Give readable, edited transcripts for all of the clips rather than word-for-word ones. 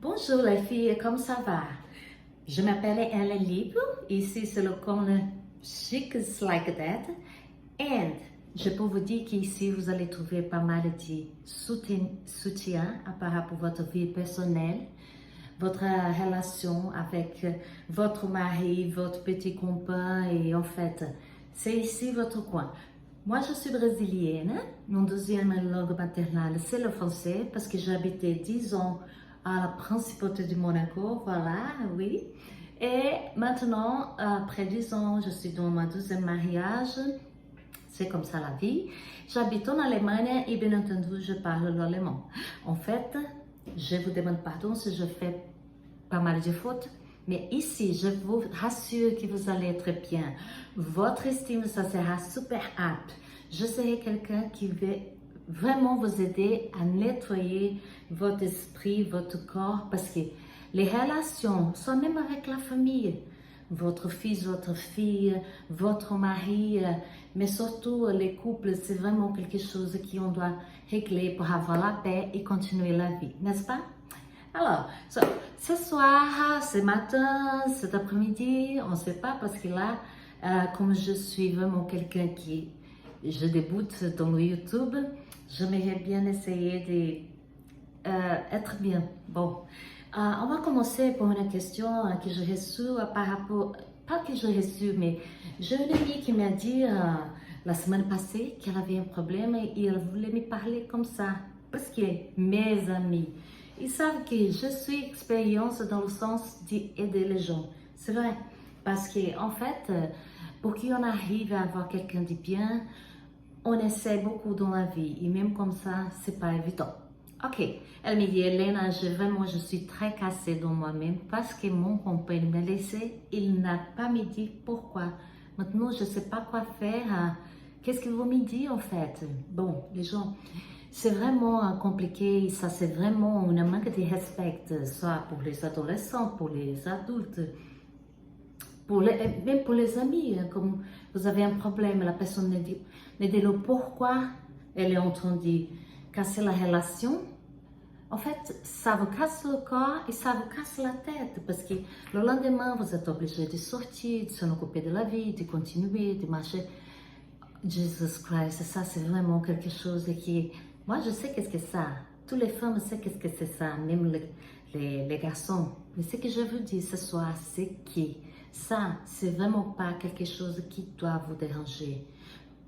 Bonjour les filles, comment ça va? Je m'appelle Ellen Libre, ici c'est le corner Chic Like That. Et je peux vous dire qu'ici vous allez trouver pas mal de soutien par rapport à votre vie personnelle, votre relation avec votre mari, votre petit copain et en fait, c'est ici votre coin. Moi, je suis brésilienne. Mon deuxième langue maternelle, c'est le français parce que j'ai habité 10 ans à la Principauté du Monaco, voilà, oui. Et maintenant, après 10 ans, je suis dans mon deuxième mariage. C'est comme ça la vie. J'habite en Allemagne et bien entendu, je parle l'allemand. En fait, je vous demande pardon si je fais pas mal de fautes. Mais ici, je vous rassure que vous allez être bien. Votre estime, ça sera super apte. Je serai quelqu'un qui va vraiment vous aider à nettoyer votre esprit, votre corps, parce que les relations sont même avec la famille. Votre fils, votre fille, votre mari, mais surtout les couples, c'est vraiment quelque chose qu'on doit régler pour avoir la paix et continuer la vie, n'est-ce pas? Alors, ce soir, ce matin, cet après-midi, on ne sait pas parce que là, comme je suis vraiment quelqu'un je débute dans le YouTube, j'aimerais bien essayer d'être bien. Bon, on va commencer par une question que j'ai reçue par rapport, pas que j'ai reçue, mais j'ai une amie qui m'a dit la semaine passée qu'elle avait un problème et elle voulait me parler comme ça. Parce que mes amis, ils savent que je suis expérience dans le sens d'aider les gens. C'est vrai. Parce que, en fait, pour qu'on arrive à avoir quelqu'un de bien, on essaie beaucoup dans la vie. Et même comme ça, c'est pas évident. Ok. Elle me dit, Elena, je suis très cassée dans moi-même parce que mon compagnon m'a laissé. Il n'a pas me dit pourquoi. Maintenant, je sais pas quoi faire. Qu'est-ce que vous me dites en fait? Bon, les gens. C'est vraiment compliqué, ça c'est vraiment un manque de respect, soit pour les adolescents, pour les adultes, même pour les amis. Comme vous avez un problème, la personne ne dit le pourquoi elle est en train de casser la relation. En fait, ça vous casse le corps et ça vous casse la tête parce que le lendemain, vous êtes obligé de sortir, de s'en occuper de la vie, de continuer, de marcher. Jesus Christ, ça c'est vraiment quelque chose qui... Moi, je sais qu'est-ce que c'est ça. Toutes les femmes savent qu'est-ce que c'est ça, même les garçons. Mais ce que je vous dis ce soir, c'est que ça, c'est vraiment pas quelque chose qui doit vous déranger.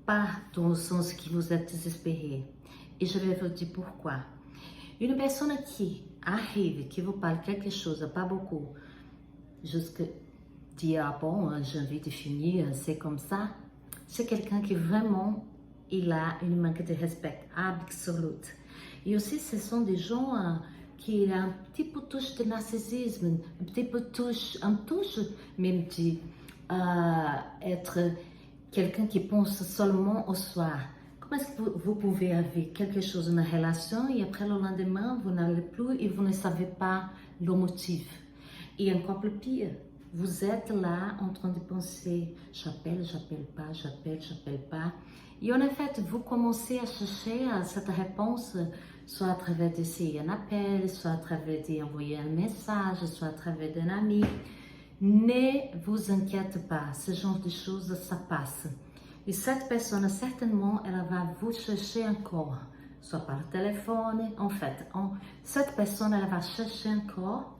Pas dans le sens que vous êtes désespéré. Et je vais vous dire pourquoi. Une personne qui arrive, qui vous parle quelque chose, pas beaucoup, jusque dire, ah bon, j'ai envie de finir, c'est comme ça. C'est quelqu'un qui vraiment, il a une manque de respect absolu. Et aussi, ce sont des gens qui ont un petit peu touche de narcissisme, un petit peu touche même de être quelqu'un qui pense seulement au soir. Comment est-ce que vous pouvez avoir quelque chose, une relation, et après le lendemain, vous n'allez plus et vous ne savez pas le motif. Et encore plus pire, vous êtes là en train de penser, j'appelle pas. Et en fait, vous commencez à chercher cette réponse, soit à travers d'essayer un appel, soit à travers d'envoyer un message, soit à travers d'un ami. Ne vous inquiétez pas, ce genre de choses, ça passe. Et cette personne, certainement, elle va vous chercher encore, soit par téléphone, en fait. Cette personne, elle va chercher encore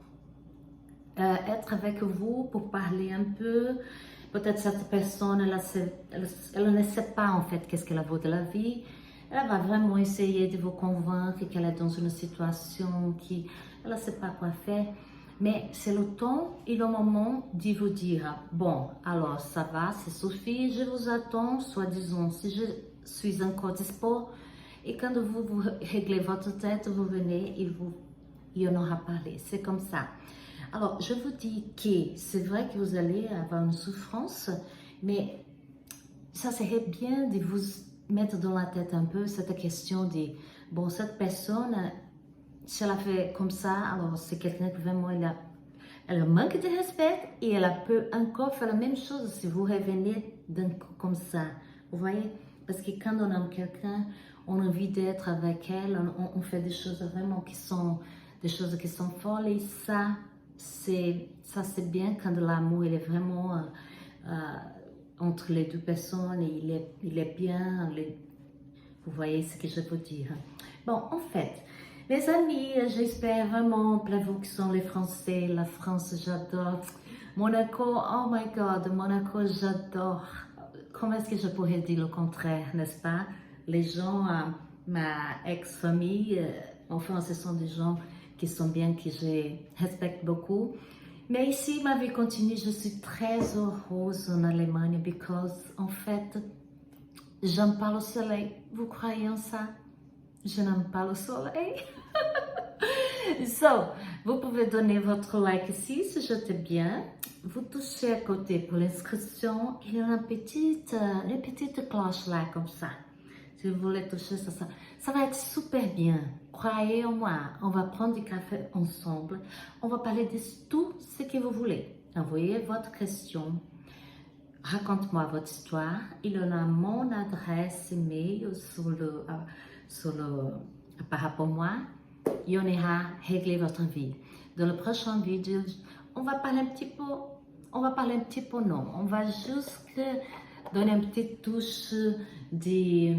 être avec vous pour parler un peu. Peut-être cette personne, elle ne sait pas en fait qu'est-ce qu'elle vaut de la vie. Elle va vraiment essayer de vous convaincre qu'elle est dans une situation qui, elle ne sait pas quoi faire. Mais c'est le temps et le moment de vous dire, bon, alors ça va, c'est suffit, je vous attends, soit disons, si je suis encore dispo. Et quand vous réglez votre tête, vous venez et il y en aura parlé. C'est comme ça. Alors, je vous dis que c'est vrai que vous allez avoir une souffrance, mais ça serait bien de vous mettre dans la tête un peu cette question de, bon, cette personne, si elle a fait comme ça, alors c'est quelqu'un qui vraiment, elle manque de respect et elle peut encore faire la même chose si vous revenez comme ça. Vous voyez? Parce que quand on aime quelqu'un, on a envie d'être avec elle, on fait des choses vraiment qui sont des choses qui sont folles. Et ça, c'est bien quand l'amour, il est vraiment entre les deux personnes et il est bien. Vous voyez ce que je veux dire. Bon, en fait, les amis, j'espère vraiment, pour vous qui sont les Français, la France, j'adore. Monaco, oh my God, Monaco, j'adore. Comment est-ce que je pourrais dire le contraire, n'est-ce pas? Les gens, ma ex-famille, enfin, ce sont des gens qui sont bien, que je respecte beaucoup. Mais ici, ma vie continue, je suis très heureuse en Allemagne, parce en fait, j'aime pas le soleil. Vous croyez en ça? Je n'aime pas le soleil. So, vous pouvez donner votre like ici si j'étais bien. Vous touchez à côté pour l'inscription. Il y a une petite cloche là, comme ça. Si vous voulez toucher ça va être super bien. Croyez en moi. On va prendre du café ensemble. On va parler de tout ce que vous voulez. Envoyez votre question. Raconte-moi votre histoire. Il y en a mon adresse email par rapport à moi. Et on ira régler votre vie. Dans le prochain vidéo, on va parler un petit peu, non, on va juste donner une petite touche de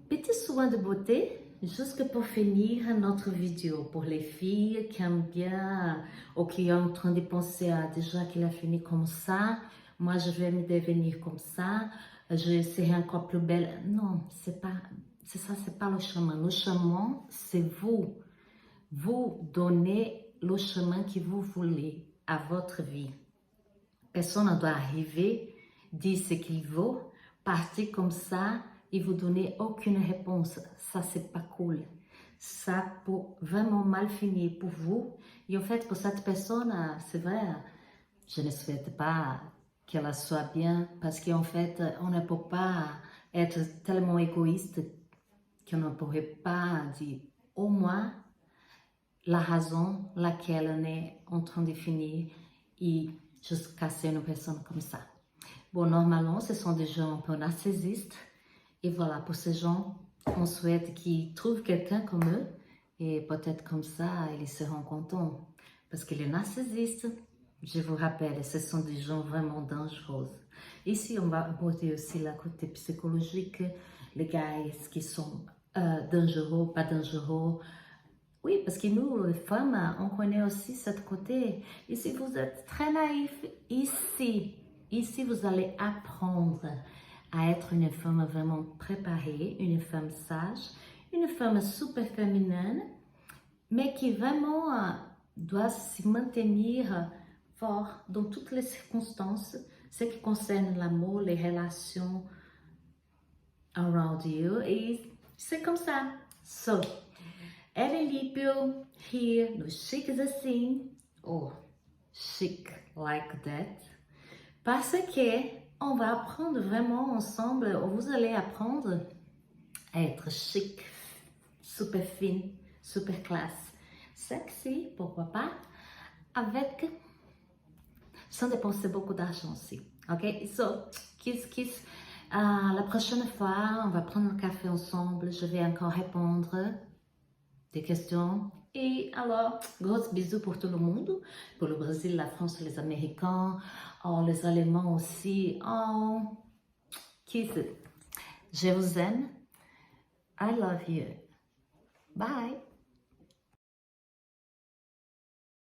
petits soins de beauté, juste pour finir notre vidéo. Pour les filles qui aiment bien, ou qui sont en train de penser à déjà qu'il a fini comme ça, moi je vais me devenir comme ça, je serai encore plus belle. Non, c'est ça, c'est pas le chemin. Le chemin, c'est vous. Vous donnez le chemin que vous voulez à votre vie. Personne ne doit arriver, dire ce qu'il veut, partir comme ça et vous donner aucune réponse. Ça, c'est pas cool. Ça peut vraiment mal finir pour vous. Et en fait, pour cette personne, c'est vrai, je ne souhaite pas qu'elle soit bien parce qu'en fait, on ne peut pas être tellement égoïste qu'on ne pourrait pas dire au moins la raison laquelle on est en train de finir et juste casser une personne comme ça. Bon, normalement, ce sont des gens un peu narcissistes. Et voilà, pour ces gens, on souhaite qu'ils trouvent quelqu'un comme eux. Et peut-être comme ça, ils seront contents. Parce que les narcissistes, je vous rappelle, ce sont des gens vraiment dangereux. Ici, on va aborder aussi le côté psychologique, les gars qui sont dangereux, pas dangereux. Oui, parce que nous, les femmes, on connaît aussi ce côté. Et si vous êtes très naïf, ici, vous allez apprendre à être une femme vraiment préparée, une femme sage, une femme super féminine, mais qui vraiment doit se maintenir fort dans toutes les circonstances, ce qui concerne l'amour, les relations around you. Et c'est comme ça. So, Ellen Lipio, here, no chiques assim, ou chic like that, parce que on va apprendre vraiment ensemble, ou vous allez apprendre à être chic, super fine, super classe, sexy, pourquoi pas, avec, sans dépenser beaucoup d'argent aussi, ok? So, kiss, kiss. La prochaine fois, on va prendre un café ensemble, je vais encore répondre des questions. Et alors, gros bisous pour tout le monde, pour le Brésil, la France, les Américains, oh, les Allemands aussi. Oh, kiss. Je vous aime. I love you. Bye.